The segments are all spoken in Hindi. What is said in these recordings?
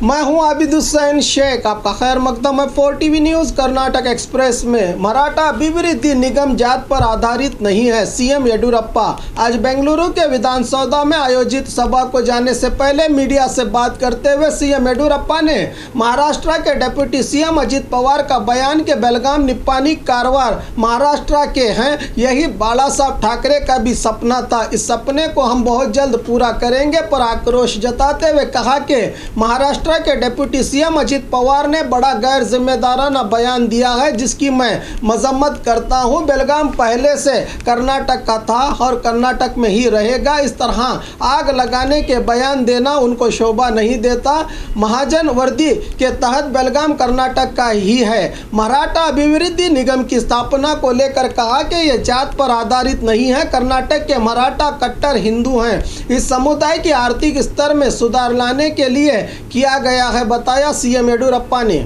मैं हूं आबिद हुसैन शेख, आपका खैर मकदम है 4TV न्यूज़। कर्नाटक एक्सप्रेस में मराठा अभिवृद्धि निगम जात पर आधारित नहीं है, सीएम येडियुरप्पा। आज बेंगलुरु के विधानसौधा में आयोजित सभा को जाने से पहले मीडिया से बात करते हुए सीएम येडियुरप्पा ने महाराष्ट्र के डिप्टी सीएम अजित पवार का बयान के बेलगाम, निप्पानी, कारवार महाराष्ट्र के हैं, यही बाला साहब ठाकरे का भी सपना था। इस सपने को हम बहुत जल्द पूरा करेंगे पर आक्रोश जताते हुए कहा कि महाराष्ट्र के डिप्टी सीएम अजित पवार ने बड़ा गैर जिम्मेदाराना बयान दिया है, जिसकी मैं मजम्मत करता हूं। बेलगाम पहले से कर्नाटक का था और कर्नाटक में ही रहेगा। इस तरह आग लगाने के बयान देना उनको शोभा नहीं देता। महाजन वर्दी के तहत बेलगाम कर्नाटक का ही है। मराठा अभिवृद्धि निगम की स्थापना को लेकर कहा कि यह जात पर आधारित नहीं है। कर्नाटक के मराठा कट्टर हिंदू हैं। इस समुदाय की आर्थिक स्तर में सुधार लाने के लिए किया गया है, बताया सीएम येडियुरप्पा ने।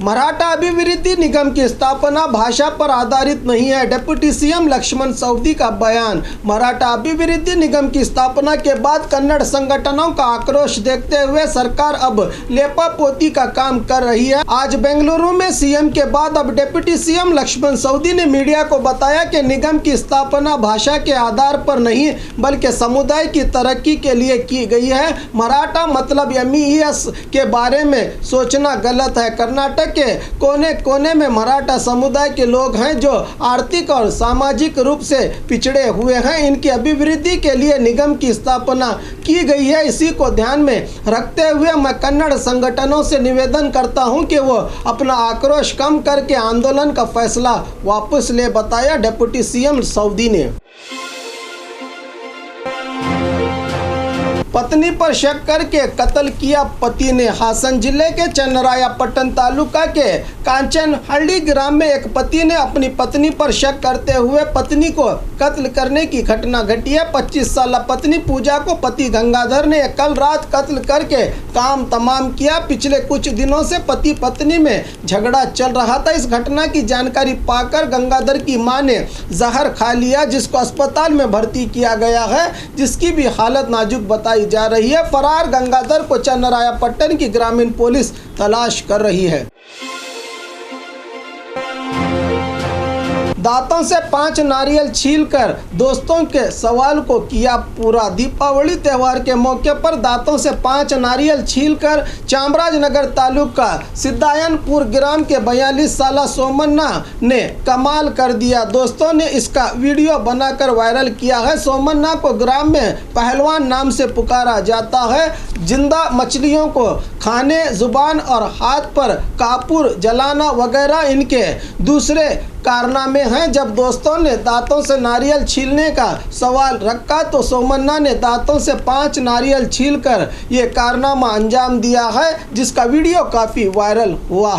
मराठा अभिवृद्धि निगम की स्थापना भाषा पर आधारित नहीं है, डिप्टी सीएम लक्ष्मण सवदी का बयान। मराठा अभिवृद्धि निगम की स्थापना के बाद कन्नड़ संगठनों का आक्रोश देखते हुए सरकार अब लेपापोती का काम कर रही है। आज बेंगलुरु में सीएम के बाद अब डिप्टी सीएम लक्ष्मण सवदी ने मीडिया को बताया कि निगम की स्थापना भाषा के आधार पर नहीं बल्कि समुदाय की तरक्की के लिए की गई है। मराठा मतलब MES के बारे में सोचना गलत है। कर्नाटक के कोने कोने में मराठा समुदाय के लोग हैं जो आर्थिक और सामाजिक रूप से पिछड़े हुए हैं। इनकी अभिवृद्धि के लिए निगम की स्थापना की गई है। इसी को ध्यान में रखते हुए मैं कन्नड़ संगठनों से निवेदन करता हूं कि वो अपना आक्रोश कम करके आंदोलन का फैसला वापस ले, बताया डिप्टी सीएम सवदी ने। पत्नी पर शक करके कत्ल किया पति ने। हासन जिले के चन्नरायपट्टन तालुका के कांचनहल्ली ग्राम में एक पति ने अपनी पत्नी पर शक करते हुए पत्नी को कत्ल करने की घटना घटी है। 25 साल पत्नी पूजा को पति गंगाधर ने कल रात कत्ल करके काम तमाम किया। पिछले कुछ दिनों से पति पत्नी में झगड़ा चल रहा था। इस घटना की जानकारी पाकर गंगाधर की मां ने जहर खा लिया, जिसको अस्पताल में भर्ती किया गया है, जिसकी भी हालत नाजुक बताई जा रही है। फरार गंगाधर को चन्नरायपट्टन की ग्रामीण पुलिस तलाश कर रही है। दांतों से 5 नारियल छीलकर दोस्तों के सवाल को किया पूरा। दीपावली त्यौहार के मौके पर दांतों से 5 नारियल छीलकर चामराजनगर तालुका सिद्धायनपुर ग्राम के 42 साला सोमन्ना ने कमाल कर दिया। दोस्तों ने इसका वीडियो बनाकर वायरल किया है। सोमन्ना को ग्राम में पहलवान नाम से पुकारा जाता है। जिंदा मछलियों को खाने, जुबान और हाथ पर कापूर जलाना वगैरह इनके दूसरे कारनामे हैं। जब दोस्तों ने दांतों से नारियल छीलने का सवाल रखा तो सोमन्ना ने दांतों से 5 नारियल छीलकर ये कारनामा अंजाम दिया है, जिसका वीडियो काफ़ी वायरल हुआ।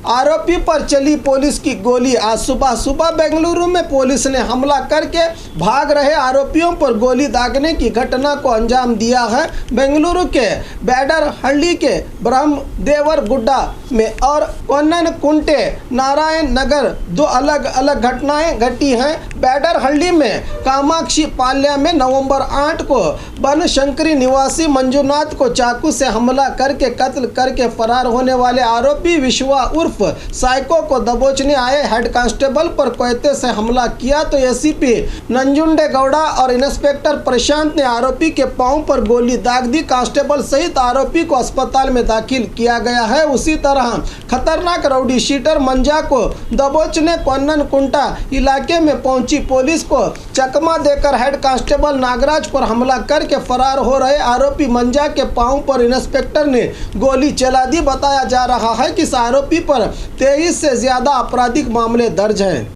आरोपी पर चली पुलिस की गोली। आज सुबह बेंगलुरु में पुलिस ने हमला करके भाग रहे आरोपियों पर गोली दागने की घटना को अंजाम दिया है। बेंगलुरु के बैडरहल्ली के ब्रह्मदेवर गुड्डा में और कोन्ननकुंटे नारायण नगर 2 अलग अलग घटनाएं घटी हैं। बैडरहल्ली में कामाक्षी पाल्या में नवंबर 8 को बनशंकरी निवासी मंजुनाथ को चाकू से हमला करके कत्ल करके फरार होने वाले आरोपी विश्वा उर्फ साइको को दबोचने आए हेड कांस्टेबल पर कोयते से हमला किया तो एसीपी नंजुंडेगौड़ा और इंस्पेक्टर प्रशांत ने आरोपी के पांव पर गोली दाग दी। कांस्टेबल सहित आरोपी को अस्पताल में दाखिल किया गया है। उसी तरह खतरनाक राउडी शीटर मंजा को दबोचने कोन्ननकुंटा इलाके में पहुंची पुलिस को चकमा देकर हेड कांस्टेबल नागराज पर हमला करके फरार हो रहे आरोपी मंजा के पांव पर इंस्पेक्टर ने गोली चला दी। बताया जा रहा है कि इस आरोपी पर 23 से ज्यादा आपराधिक मामले दर्ज हैं।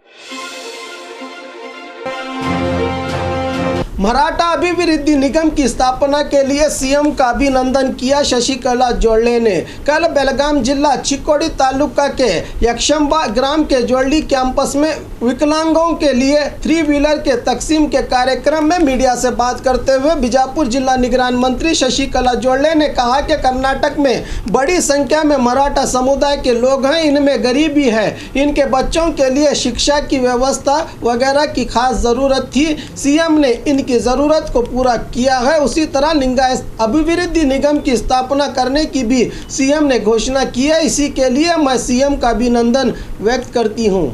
मराठा अभिवृद्धि निगम की स्थापना के लिए सीएम का अभिनंदन किया शशिकला जोड़ले ने। कल बेलगाम जिला चिकोड़ी तालुका के यक्षंबा ग्राम के जोड़ली कैंपस में विकलांगों के लिए 3 व्हीलर के तकसीम के कार्यक्रम में मीडिया से बात करते हुए बीजापुर जिला निगरान मंत्री शशिकला जोड़ले ने कहा कि कर्नाटक में बड़ी संख्या में मराठा समुदाय के लोग हैं, इनमें गरीबी है, इनके बच्चों के लिए शिक्षा की व्यवस्था वगैरह की खास ज़रूरत थी। सीएम ने इनकी ज़रूरत को पूरा किया है। उसी तरह लिंगायत अभिवृद्धि निगम की स्थापना करने की भी सीएम ने घोषणा की है। इसी के लिए मैं सीएम का अभिनंदन व्यक्त करती हूं।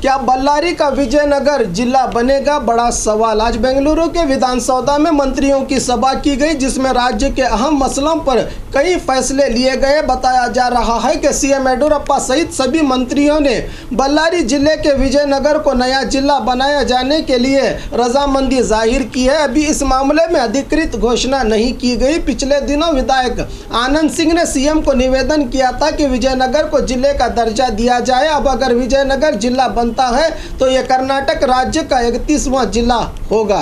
क्या बल्लारी का विजयनगर जिला बनेगा? बड़ा सवाल। आज बेंगलुरु के विधानसौदा में मंत्रियों की सभा की गई, जिसमें राज्य के अहम मसलों पर कई फैसले लिए गए। बताया जा रहा है कि सीएम येडियुरप्पा सहित सभी मंत्रियों ने बल्लारी जिले के विजयनगर को नया जिला बनाए जाने के लिए रजामंदी जाहिर की है। अभी इस मामले में अधिकृत घोषणा नहीं की गई। पिछले दिनों विधायक आनंद सिंह ने सीएम को निवेदन किया था कि विजयनगर को जिले का दर्जा दिया जाए। अब अगर विजयनगर जिला है तो यह कर्नाटक राज्य का 31वां जिला होगा।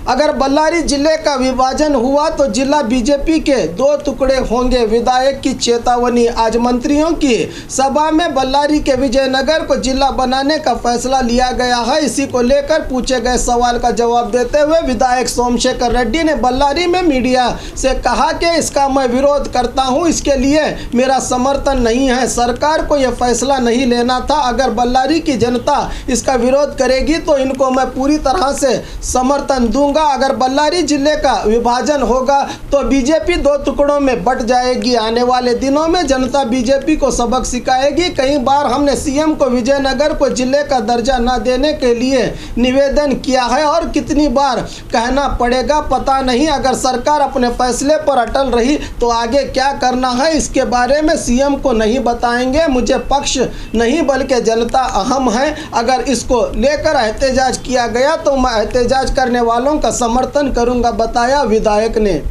अगर बल्लारी जिले का विभाजन हुआ तो जिला बीजेपी के 2 टुकड़े होंगे, विधायक की चेतावनी। आज मंत्रियों की सभा में बल्लारी के विजयनगर को जिला बनाने का फैसला लिया गया है। इसी को लेकर पूछे गए सवाल का जवाब देते हुए विधायक सोमशेखर रेड्डी ने बल्लारी में मीडिया से कहा कि इसका मैं विरोध करता हूं, इसके लिए मेरा समर्थन नहीं है। सरकार को यह फैसला नहीं लेना था। अगर बल्लारी की जनता इसका विरोध करेगी तो इनको मैं पूरी तरह से समर्थन दूंगा। अगर बल्लारी जिले का विभाजन होगा तो बीजेपी 2 टुकड़ों में बंट जाएगी। आने वाले दिनों में जनता बीजेपी को सबक सिखाएगी। कई बार हमने सीएम को विजयनगर को जिले का दर्जा न देने के लिए निवेदन किया है और कितनी बार कहना पड़ेगा पता नहीं। अगर सरकार अपने फैसले पर अटल रही तो आगे क्या करना है इसके बारे में सीएम को नहीं बताएंगे। मुझे पक्ष नहीं बल्कि जनता अहम है। अगर इसको लेकर एहतजाज किया गया तो मैं एहतजाज करने वालों का समर्थन करूंगा, बताया विधायक ने।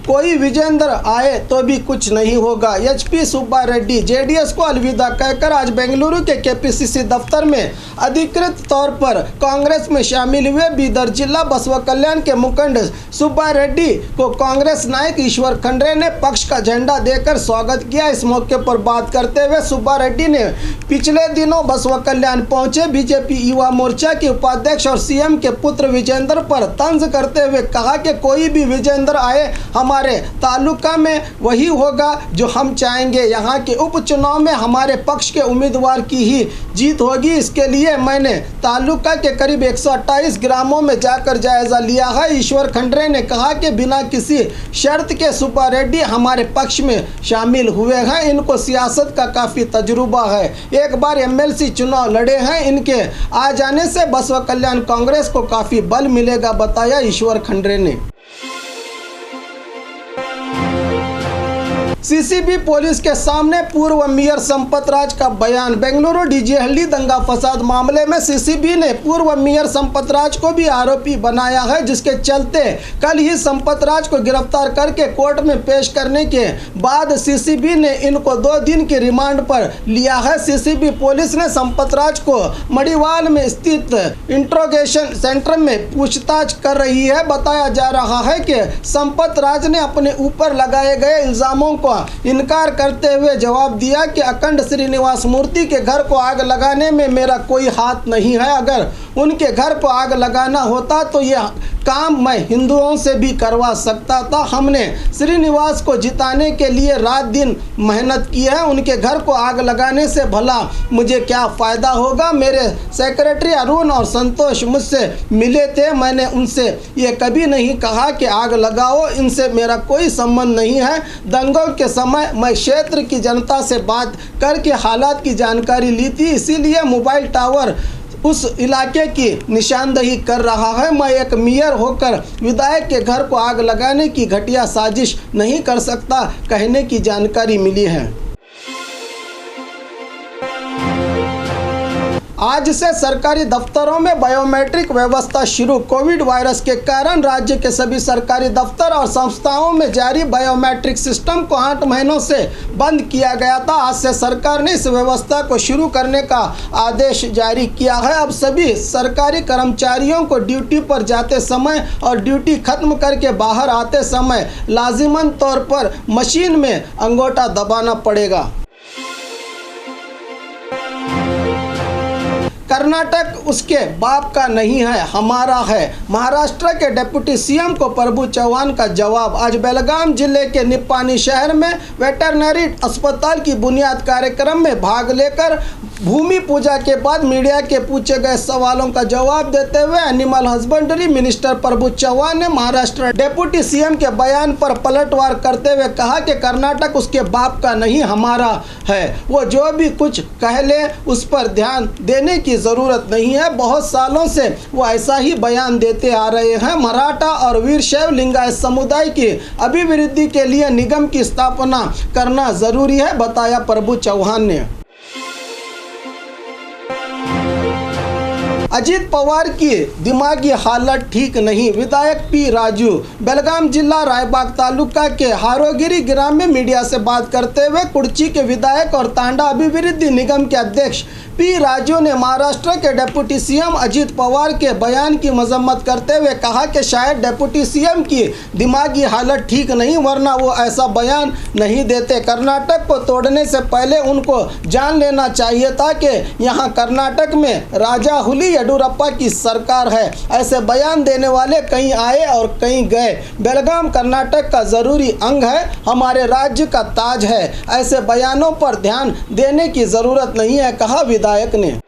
कोई विजेंद्र आए तो भी कुछ नहीं होगा। एचपी सुब्बा रेड्डी जेडीएस को अलविदा कहकर आज बेंगलुरु के केपीसीसी दफ्तर में अधिकृत तौर पर कांग्रेस में शामिल हुए। बीदर जिला बसवा कल्याण के मुखंड सुब्बा रेड्डी को कांग्रेस नायक ईश्वर खंड्रे ने पक्ष का झंडा देकर स्वागत किया। इस मौके पर बात करते हुए सुब्बा रेड्डी ने पिछले दिनों बसवा कल्याण पहुंचे बीजेपी युवा मोर्चा के उपाध्यक्ष और सीएम के पुत्र विजेंद्र पर तंज करते हुए कहा कि कोई भी विजेंद्र आए हमारे तालुका में वही होगा जो हम चाहेंगे। यहाँ के उपचुनाव में हमारे पक्ष के उम्मीदवार की ही जीत होगी। इसके लिए मैंने तालुका के करीब 128 ग्रामों में जाकर जायजा लिया है। ईश्वर खंड्रे ने कहा कि बिना किसी शर्त के सुब्बा रेड्डी हमारे पक्ष में शामिल हुए हैं। इनको सियासत का काफ़ी तजुर्बा है, एक बार एमएलसी चुनाव लड़े हैं। इनके आ जाने से बसवा कल्याण कांग्रेस को काफ़ी बल मिलेगा, बताया ईश्वर खंड्रे ने। सीसीबी पुलिस के सामने पूर्व मेयर संपत राज का बयान। बेंगलुरु डीजेहल्ली दंगा फसाद मामले में सीसीबी ने पूर्व मेयर संपत राज को भी आरोपी बनाया है, जिसके चलते कल ही संपत राज को गिरफ्तार करके कोर्ट में पेश करने के बाद सीसीबी ने इनको 2 दिन की रिमांड पर लिया है। सीसीबी पुलिस ने संपत राज को मड़ीवाल में स्थित इंट्रोगेशन सेंटर में पूछताछ कर रही है। बताया जा रहा है कि संपत राज ने अपने ऊपर लगाए गए इल्जामों को इनकार करते हुए जवाब दिया कि अखंड श्रीनिवास मूर्ति के घर को आग लगाने में मेरा कोई हाथ नहीं है। अगर उनके घर को आग लगाना होता तो यह काम मैं हिंदुओं से भी करवा सकता था। हमने श्रीनिवास को जिताने के लिए रात दिन मेहनत की है। उनके घर को आग लगाने से भला मुझे क्या फ़ायदा होगा। मेरे सेक्रेटरी अरुण और संतोष मुझसे मिले थे, मैंने उनसे ये कभी नहीं कहा कि आग लगाओ, इनसे मेरा कोई संबंध नहीं है। दंगों के समय मैं क्षेत्र की जनता से बात करके हालात की जानकारी ली थी, इसीलिए मोबाइल टावर उस इलाके की निशानदेही कर रहा है। मैं एक मेयर होकर विधायक के घर को आग लगाने की घटिया साजिश नहीं कर सकता, कहने की जानकारी मिली है। आज से सरकारी दफ्तरों में बायोमेट्रिक व्यवस्था शुरू। कोविड वायरस के कारण राज्य के सभी सरकारी दफ्तर और संस्थाओं में जारी बायोमेट्रिक सिस्टम को 8 महीनों से बंद किया गया था। आज से सरकार ने इस व्यवस्था को शुरू करने का आदेश जारी किया है। अब सभी सरकारी कर्मचारियों को ड्यूटी पर जाते समय और ड्यूटी खत्म करके बाहर आते समय लाजिमन तौर पर मशीन में अंगूठा दबाना पड़ेगा। कर्नाटक उसके बाप का नहीं है, हमारा है। महाराष्ट्र के डिप्टी सीएम को प्रभु चौहान का जवाब। आज बेलगाम जिले के निप्पानी शहर में वेटरनरी अस्पताल की बुनियाद कार्यक्रम में भाग लेकर भूमि पूजा के बाद मीडिया के पूछे गए सवालों का जवाब देते हुए एनिमल हस्बेंड्री मिनिस्टर प्रभु चौहान ने महाराष्ट्र डिप्टी सीएम के बयान पर पलटवार करते हुए कहा कि कर्नाटक उसके बाप का नहीं, हमारा है। वो जो भी कुछ कह ले उस पर ध्यान देने की ज़रूरत नहीं है। बहुत सालों से वो ऐसा ही बयान देते आ रहे हैं। मराठा और वीरशैव लिंगायत समुदाय की अभिवृद्धि के लिए निगम की स्थापना करना जरूरी है, बताया प्रभु चौहान ने। अजित पवार की दिमागी हालत ठीक नहीं, विधायक पी राजू। बेलगाम जिला रायबाग तालुका के हारोगिरी ग्राम में मीडिया से बात करते हुए कुर्ची के विधायक और तांडा अभिवृद्धि निगम के अध्यक्ष पी राजू ने महाराष्ट्र के डिप्टी सीएम अजित पवार के बयान की मजम्मत करते हुए कहा कि शायद डिप्टी सीएम की दिमागी हालत ठीक नहीं, वरना वो ऐसा बयान नहीं देते। कर्नाटक को तोड़ने से पहले उनको जान लेना चाहिए था कि यहाँ कर्नाटक में राजा हुली येडियुरप्पा की सरकार है। ऐसे बयान देने वाले कहीं आए और कहीं गए। बेलगाम कर्नाटक का ज़रूरी अंग है, हमारे राज्य का ताज है। ऐसे बयानों पर ध्यान देने की ज़रूरत नहीं है, कहा विधायक ने।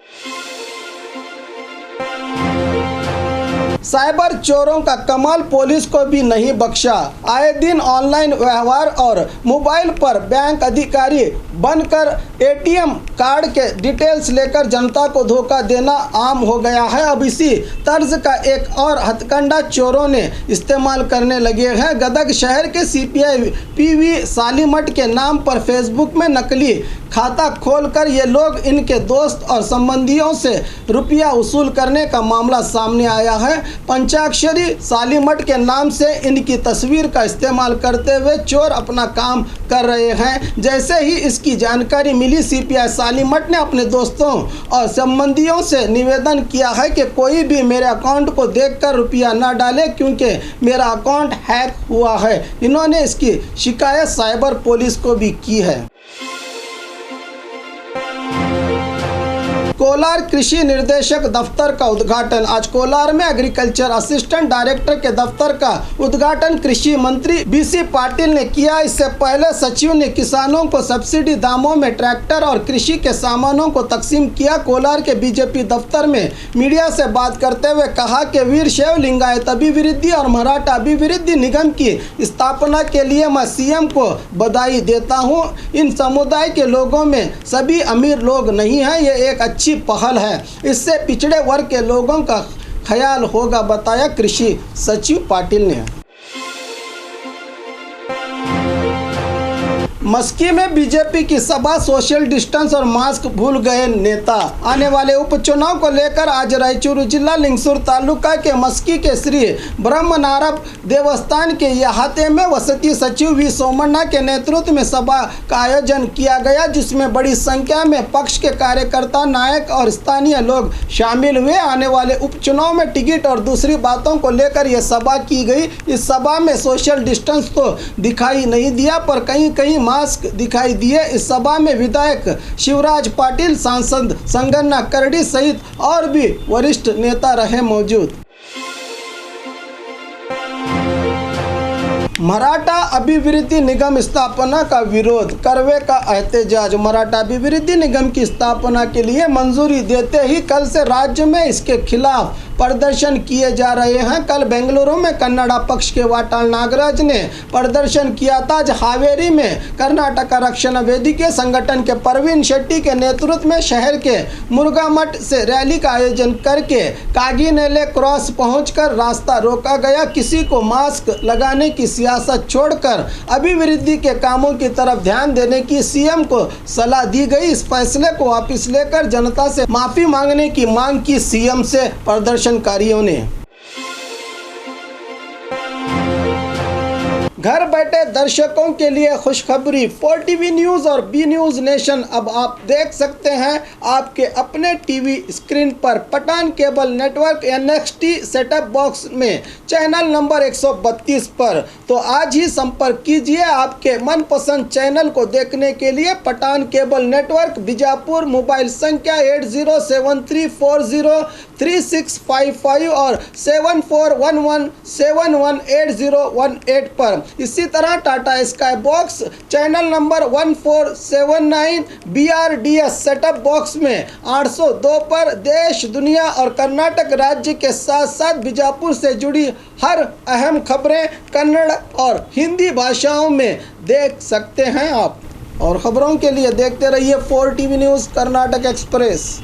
साइबर चोरों का कमाल, पुलिस को भी नहीं बख्शा। आए दिन ऑनलाइन व्यवहार और मोबाइल पर बैंक अधिकारी बनकर एटीएम कार्ड के डिटेल्स लेकर जनता को धोखा देना आम हो गया है। अब इसी तर्ज का एक और हथकंडा चोरों ने इस्तेमाल करने लगे हैं। गदग शहर के सीपीआई पीवी सालीमठ के नाम पर फेसबुक में नकली खाता खोलकर ये लोग इनके दोस्त और संबंधियों से रुपया वसूल करने का मामला सामने आया है। पंचाक्षरी सालीमठ के नाम से इनकी तस्वीर का इस्तेमाल करते हुए चोर अपना काम कर रहे हैं। जैसे ही इसकी जानकारी मिली, सीपीआई सालीमठ ने अपने दोस्तों और संबंधियों से निवेदन किया है कि कोई भी मेरे अकाउंट को देखकर रुपया न डाले, क्योंकि मेरा अकाउंट हैक हुआ है। इन्होंने इसकी शिकायत साइबर पुलिस को भी की है। कोलार कृषि निर्देशक दफ्तर का उद्घाटन। आज कोलार में एग्रीकल्चर असिस्टेंट डायरेक्टर के दफ्तर का उद्घाटन कृषि मंत्री बीसी पाटिल ने किया। इससे पहले सचिव ने किसानों को सब्सिडी दामों में ट्रैक्टर और कृषि के सामानों को तकसीम किया। कोलार के बीजेपी दफ्तर में मीडिया से बात करते हुए कहा कि वीरशैव लिंगायत अभिवृद्धि और मराठा अभिवृद्धि निगम की स्थापना के लिए मैं सीएम को बधाई देता हूं। इन समुदाय के लोगों में सभी अमीर लोग नहीं हैं, ये एक अच्छी पहल है। इससे पिछड़े वर्ग के लोगों का ख्याल होगा, बताया कृषि सचिव पाटिल ने। मस्की में बीजेपी की सभा, सोशल डिस्टेंस और मास्क भूल गए नेता। आने वाले उपचुनाव को लेकर आज रायचूरू जिला लिंगसूर तालुका के मस्की के श्री ब्रह्मनारप देवस्थान के अहाते में वसती सचिव वी सोमन्ना के नेतृत्व में सभा का आयोजन किया गया, जिसमें बड़ी संख्या में पक्ष के कार्यकर्ता, नायक और स्थानीय लोग शामिल हुए। आने वाले उपचुनाव में टिकट और दूसरी बातों को लेकर यह सभा की गई। इस सभा में सोशल डिस्टेंस तो दिखाई नहीं दिया, पर कहीं कहीं मास्क दिखाई दिए। इस सभा में विधायक शिवराज पाटिल, सांसद संगन्ना करडी सहित और भी वरिष्ठ नेता रहे मौजूद। मराठा अभिवृद्धि निगम स्थापना का विरोध, करवे का एहतजाज। मराठा अभिवृद्धि निगम की स्थापना के लिए मंजूरी देते ही कल से राज्य में इसके खिलाफ प्रदर्शन किए जा रहे हैं। कल बेंगलुरु में कन्नड़ा पक्ष के वाटाल नागराज ने प्रदर्शन किया था। आज हावेरी में कर्नाटक रक्षण वेदी के संगठन के प्रवीण शेट्टी के नेतृत्व में शहर के मुर्गा मठ से रैली का आयोजन करके कागिनेले क्रॉस पहुंचकर रास्ता रोका गया। किसी को मास्क लगाने की सियासत छोड़कर अभिवृद्धि के कामों की तरफ ध्यान देने की सीएम को सलाह दी गई। इस फैसले को वापस लेकर जनता से माफी मांगने की मांग की सीएम से प्रदर्शनकारियों ने। घर बैठे दर्शकों के लिए खुशखबरी, 4TV न्यूज़ और बी न्यूज़ नेशन अब आप देख सकते हैं आपके अपने टीवी स्क्रीन पर Pathan cable network NXT setup box में चैनल नंबर 132 पर। तो आज ही संपर्क कीजिए आपके मनपसंद चैनल को देखने के लिए। Pathan cable network Bijapur, mobile संख्या 8073403655 और 7411718018 पर। इसी तरह Tata Sky box channel number 1479 BRDS setup box में 802 पर देश, दुनिया और कर्नाटक राज्य के साथ साथ बीजापुर से जुड़ी हर अहम खबरें कन्नड़ और हिंदी भाषाओं में देख सकते हैं आप। और खबरों के लिए देखते रहिए 4TV न्यूज़ कर्नाटक एक्सप्रेस।